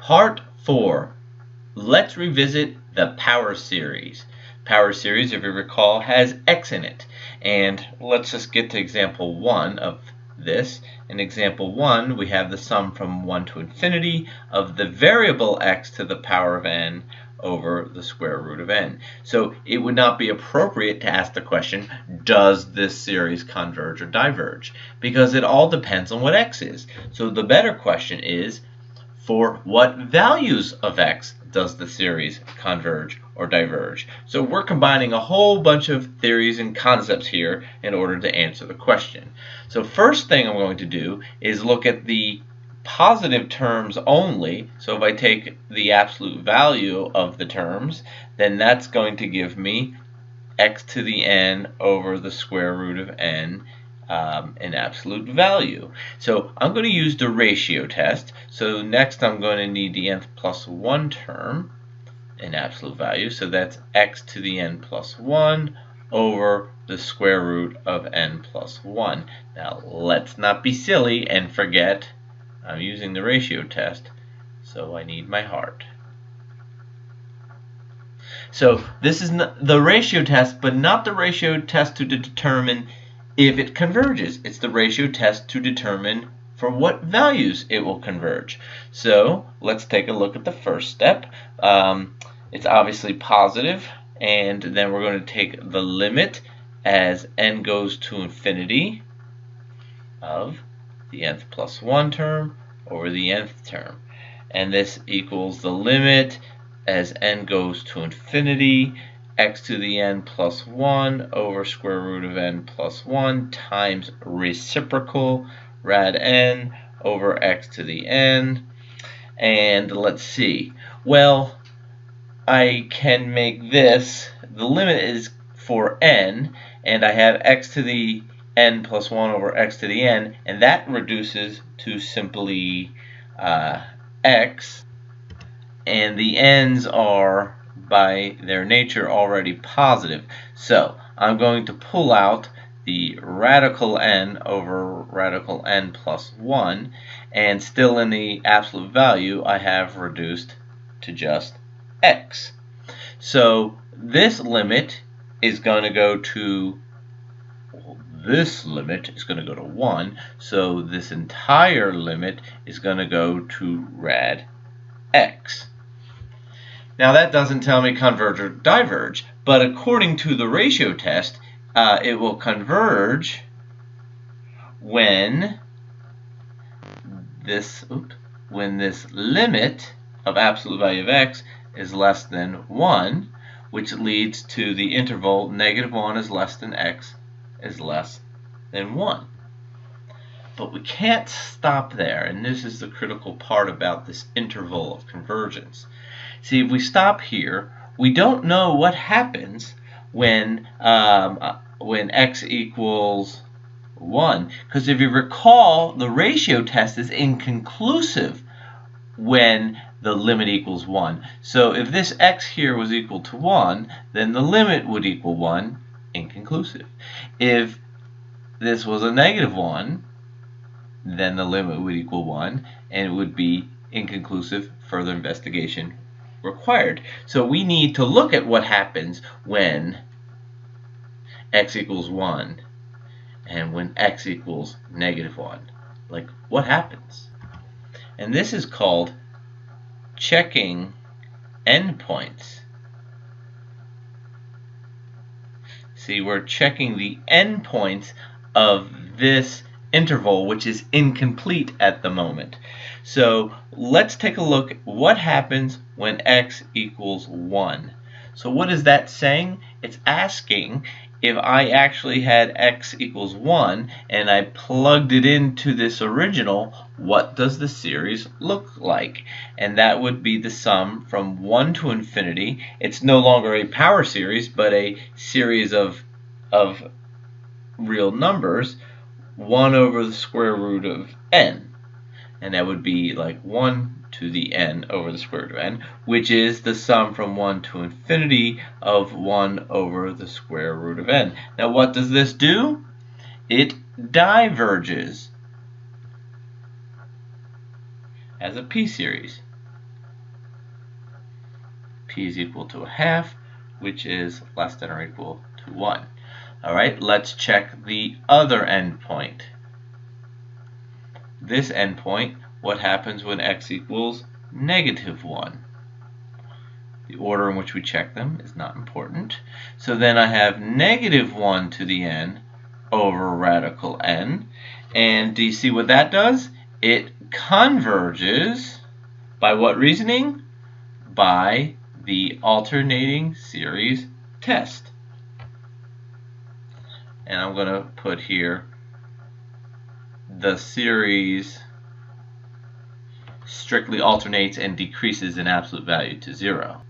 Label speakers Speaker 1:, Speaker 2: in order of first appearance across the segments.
Speaker 1: Part 4. Let's revisit the power series. Power series, if you recall, has x in it. And let's just get to example 1 of this. In example 1, we have the sum from 1 to infinity of the variable x to the power of n over the square root of n. So it would not be appropriate to ask the question, does this series converge or diverge? Because it all depends on what x is. So the better question is, for what values of x does the series converge or diverge? So we're combining a whole bunch of theories and concepts here in order to answer the question. So first thing I'm going to do is look at the positive terms only. So if I take the absolute value of the terms, then that's going to give me x to the n over the square root of n in absolute value. So I'm going to use the ratio test. So next I'm going to need the nth plus 1 term in absolute value. So that's x to the n plus 1 over the square root of n plus 1. Now let's not be silly and forget I'm using the ratio test, so I need my heart. So this is the ratio test, but not the ratio test to determine if it converges. It's the ratio test to determine for what values it will converge. So let's take a look at the first step. It's obviously positive, and then we're going to take the limit as n goes to infinity of the nth plus 1 term over the nth term. And this equals the limit as n goes to infinity, x to the n plus 1 over square root of n plus 1 times reciprocal rad n over x to the n. And let's see. Well, I can make this, the limit is for n, and I have x to the n plus 1 over x to the n, and that reduces to simply x, and the n's are by their nature already positive. So I'm going to pull out the radical n over radical n plus 1, and still in the absolute value I have reduced to just x. So this limit is going to go to, this limit is going to go to 1, so this entire limit is going to go to rad x. Now that doesn't tell me converge or diverge, but according to the ratio test, it will converge when this limit of absolute value of x is less than 1, which leads to the interval -1 is less than x is less than 1. But we can't stop there, and this is the critical part about this interval of convergence. See, if we stop here, we don't know what happens when x equals 1, because if you recall, the ratio test is inconclusive when the limit equals 1. So if this x here was equal to 1, then the limit would equal 1, inconclusive. If this was a -1, then the limit would equal 1, and it would be inconclusive, further investigation required. So we need to look at what happens when x equals 1 and when x equals -1. Like, what happens? And this is called checking endpoints. See, we're checking the endpoints of this interval, which is incomplete at the moment. So let's take a look at what happens when x equals 1. So what is that saying? It's asking if I actually had x equals 1 and I plugged it into this original, what does the series look like? And that would be the sum from 1 to infinity. It's no longer a power series, but a series of real numbers, 1 over the square root of n. And that would be like 1 to the n over the square root of n, which is the sum from 1 to infinity of 1 over the square root of n. Now what does this do? It diverges as a p-series. p is equal to 1/2, which is less than or equal to 1. All right, let's check the other endpoint. This endpoint, what happens when x equals -1? The order in which we check them is not important. So then I have -1 to the n over radical n. And do you see what that does? It converges by what reasoning? By the alternating series test. And I'm going to put here the series strictly alternates and decreases in absolute value to 0.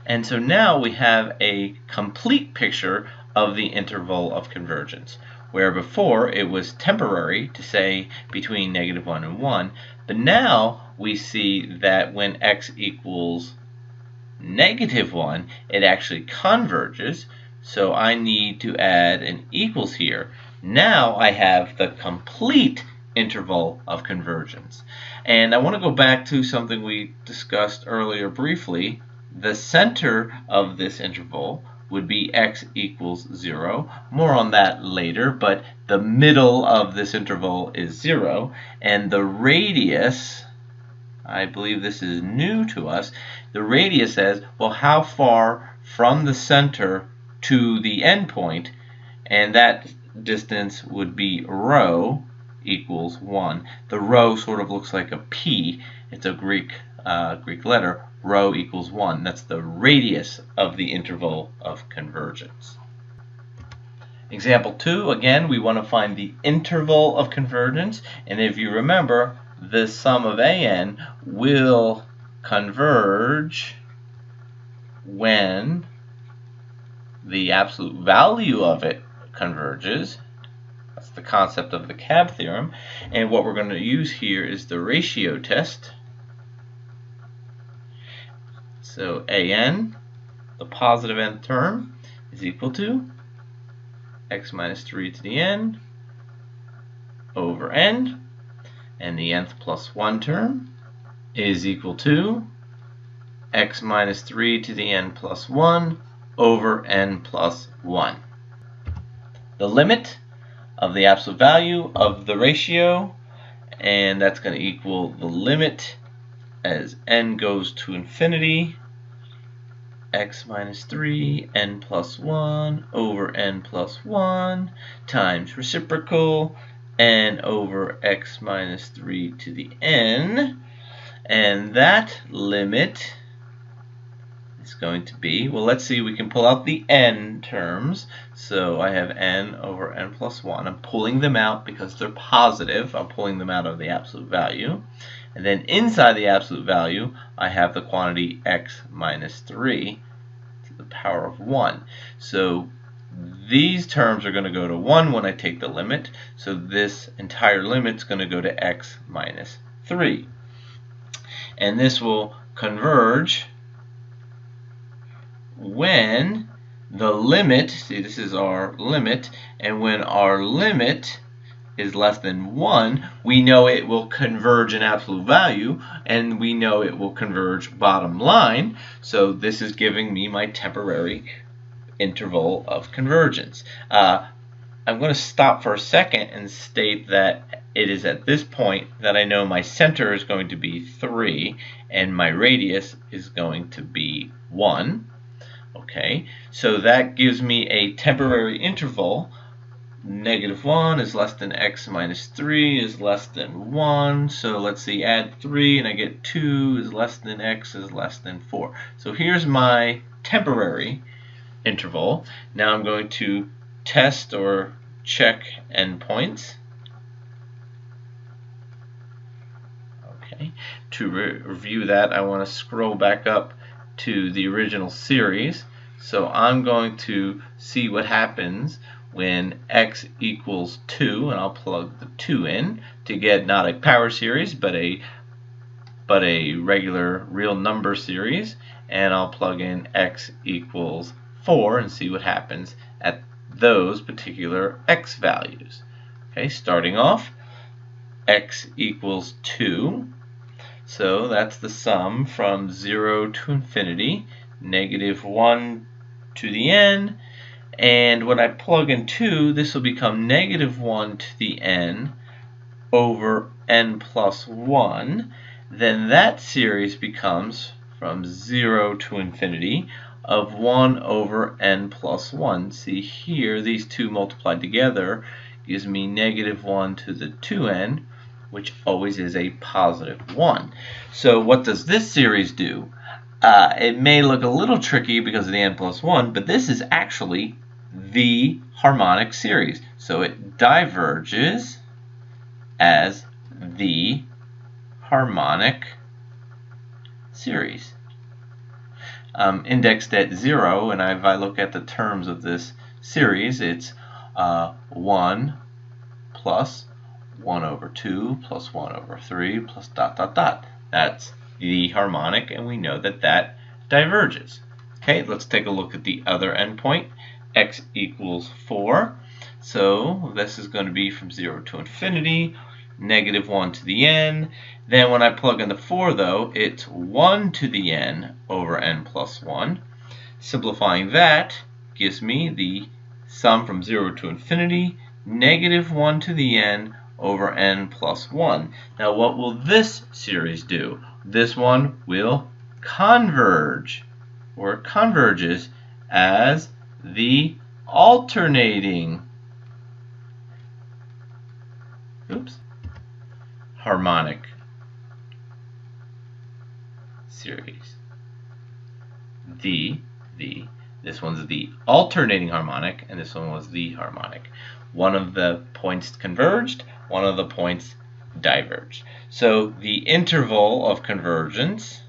Speaker 1: And so now we have a complete picture of the interval of convergence, where before it was temporary to say between -1 and 1, but now we see that when x equals -1, it actually converges. So I need to add an equals here. Now I have the complete interval of convergence. And I want to go back to something we discussed earlier briefly. The center of this interval would be x equals 0. More on that later, but the middle of this interval is 0. And the radius, I believe this is new to us, the radius says, well, how far from the center to the endpoint, and that distance would be rho equals 1. The rho sort of looks like a P. It's a Greek letter. Rho equals 1. That's the radius of the interval of convergence. Example 2, again, we want to find the interval of convergence. And if you remember, the sum of an will converge when the absolute value of it converges. That's the concept of the CAB theorem. And what we're going to use here is the ratio test. So an, the positive nth term, is equal to x minus 3 to the n over n. And the nth plus 1 term is equal to x minus 3 to the n plus 1 over n plus 1. The limit of the absolute value of the ratio, and that's going to equal the limit as n goes to infinity, x minus 3 n plus 1 over n plus 1 times reciprocal n over x minus 3 to the n, and that limit is going to be, well, let's see, we can pull out the n terms. So I have n over n plus 1. I'm pulling them out because they're positive. I'm pulling them out of the absolute value. And then inside the absolute value, I have the quantity x minus 3 to the power of 1. So these terms are going to go to 1 when I take the limit. So this entire limit is going to go to x minus 3. And this will converge when the limit, see, this is our limit, and when our limit is less than 1, we know it will converge in absolute value, and we know it will converge bottom line. So this is giving me my temporary interval of convergence. I'm going to stop for a second and state that it is at this point that I know my center is going to be 3 and my radius is going to be 1. Okay, so that gives me a temporary interval. -1 is less than x minus 3 is less than 1. So let's see, add 3 and I get 2 is less than x is less than 4. So here's my temporary interval. Now I'm going to test or check endpoints. Okay, to review that, I want to scroll back up to the original series. So I'm going to see what happens when x equals 2, and I'll plug the 2 in to get not a power series but a regular real number series, and I'll plug in x equals 4 and see what happens at those particular x values. Okay, starting off, x equals 2. So that's the sum from 0 to infinity. negative 1 to the n. And when I plug in 2, this will become negative 1 to the n over n plus 1. Then that series becomes, from 0 to infinity, of 1 over n plus 1. See here, these two multiplied together gives me negative 1 to the 2n, which always is a positive 1. So what does this series do? It may look a little tricky because of the n plus 1, but this is actually the harmonic series. So it diverges as the harmonic series. Indexed at 0, and if I look at the terms of this series, it's 1 plus 1 over 2 plus 1 over 3 plus dot dot dot. That's the harmonic, and we know that that diverges. Okay, let's take a look at the other endpoint, x equals 4. So this is going to be from 0 to infinity, negative 1 to the n. Then when I plug in the 4, though, it's 1 to the n over n plus 1. Simplifying that gives me the sum from 0 to infinity, negative 1 to the n over n plus 1. Now what will this series do? This one will converge, or it converges as the alternating harmonic series. This one's the alternating harmonic, and this one was the harmonic. One of the points converged, one of the points diverged. So the interval of convergence,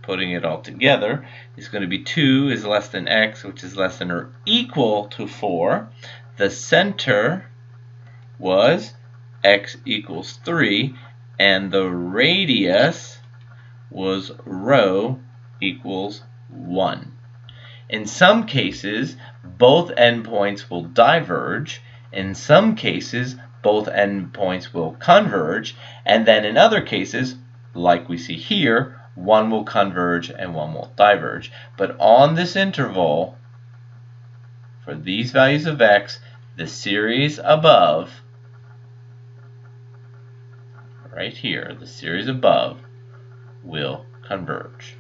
Speaker 1: putting it all together, is going to be 2 is less than x, which is less than or equal to 4. The center was x equals 3, and the radius was rho equals 1. In some cases, both endpoints will diverge. In some cases, both endpoints will converge. And then in other cases, like we see here, one will converge and one will diverge. But on this interval, for these values of x, the series above, right here, the series above, will converge.